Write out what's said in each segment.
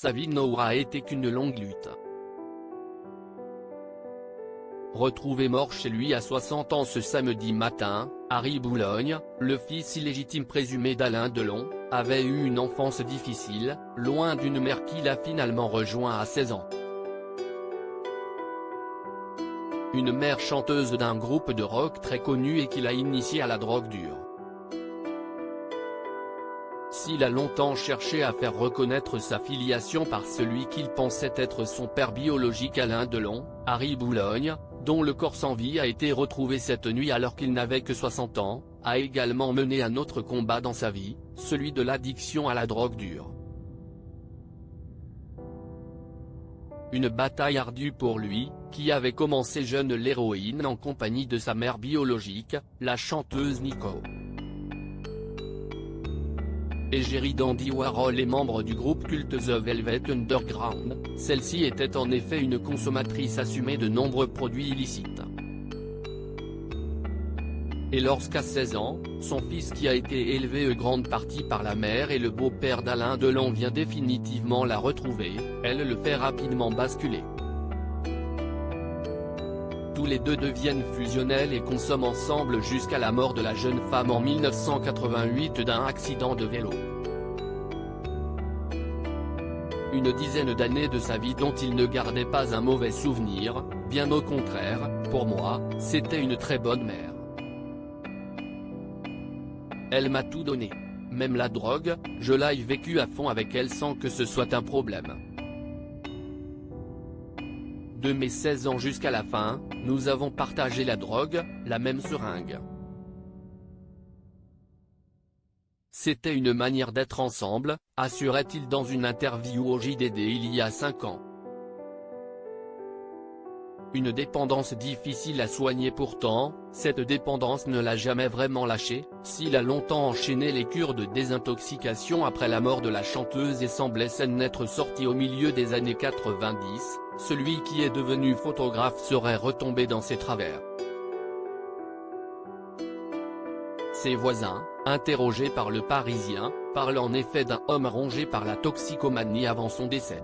sa vie n'aura été qu'une longue lutte. Retrouvé mort chez lui à 60 ans ce samedi matin, Harry Boulogne, le fils illégitime présumé d'Alain Delon, avait eu une enfance difficile, loin d'une mère qu'il a finalement rejoint à 16 ans. Une mère chanteuse d'un groupe de rock très connu et qu'il a initié à la drogue dure. S'il a longtemps cherché à faire reconnaître sa filiation par celui qu'il pensait être son père biologique Alain Delon, Harry Boulogne, dont le corps sans vie a été retrouvé cette nuit alors qu'il n'avait que 60 ans, a également mené un autre combat dans sa vie, celui de l'addiction à la drogue dure. Une bataille ardue pour lui, qui avait commencé jeune l'héroïne en compagnie de sa mère biologique, la chanteuse Nico. Égérie d'Andy Warhol et membre du groupe culte The Velvet Underground, celle-ci était en effet une consommatrice assumée de nombreux produits illicites. Et lorsqu'à 16 ans, son fils qui a été élevé en grande partie par la mère et le beau-père d'Alain Delon vient définitivement la retrouver, elle le fait rapidement basculer. Tous les deux deviennent fusionnels et consomment ensemble jusqu'à la mort de la jeune femme en 1988 d'un accident de vélo. Une dizaine d'années de sa vie dont il ne gardait pas un mauvais souvenir, bien au contraire, pour moi, c'était une très bonne mère. Elle m'a tout donné. Même la drogue, je l'ai vécue à fond avec elle sans que ce soit un problème. De mes 16 ans jusqu'à la fin, nous avons partagé la drogue, la même seringue. C'était une manière d'être ensemble, assurait-il dans une interview au JDD il y a 5 ans. Une dépendance difficile à soigner pourtant, cette dépendance ne l'a jamais vraiment lâché, s'il a longtemps enchaîné les cures de désintoxication après la mort de la chanteuse et semblait saine n'être sorti au milieu des années 90, celui qui est devenu photographe serait retombé dans ses travers. Ses voisins, interrogés par Le Parisien, parlent en effet d'un homme rongé par la toxicomanie avant son décès.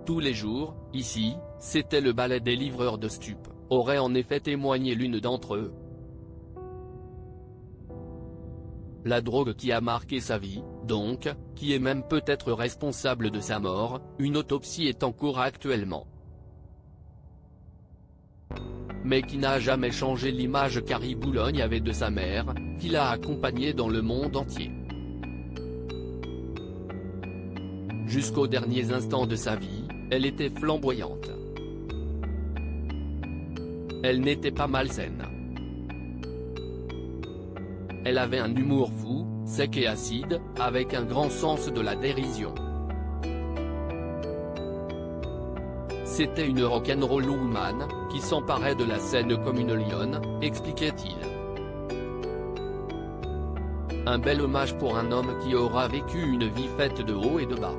Tous les jours, ici, c'était le balai des livreurs de stupes, aurait en effet témoigné l'une d'entre eux. La drogue qui a marqué sa vie, donc, qui est même peut-être responsable de sa mort, une autopsie est en cours actuellement. Mais qui n'a jamais changé l'image qu'Harry Boulogne avait de sa mère, qu'il a accompagnée dans le monde entier. Jusqu'aux derniers instants de sa vie, elle était flamboyante. Elle n'était pas malsaine. Elle avait un humour fou, sec et acide, avec un grand sens de la dérision. C'était une rock'n'roll woman, qui s'emparait de la scène comme une lionne, expliquait-il. Un bel hommage pour un homme qui aura vécu une vie faite de hauts et de bas.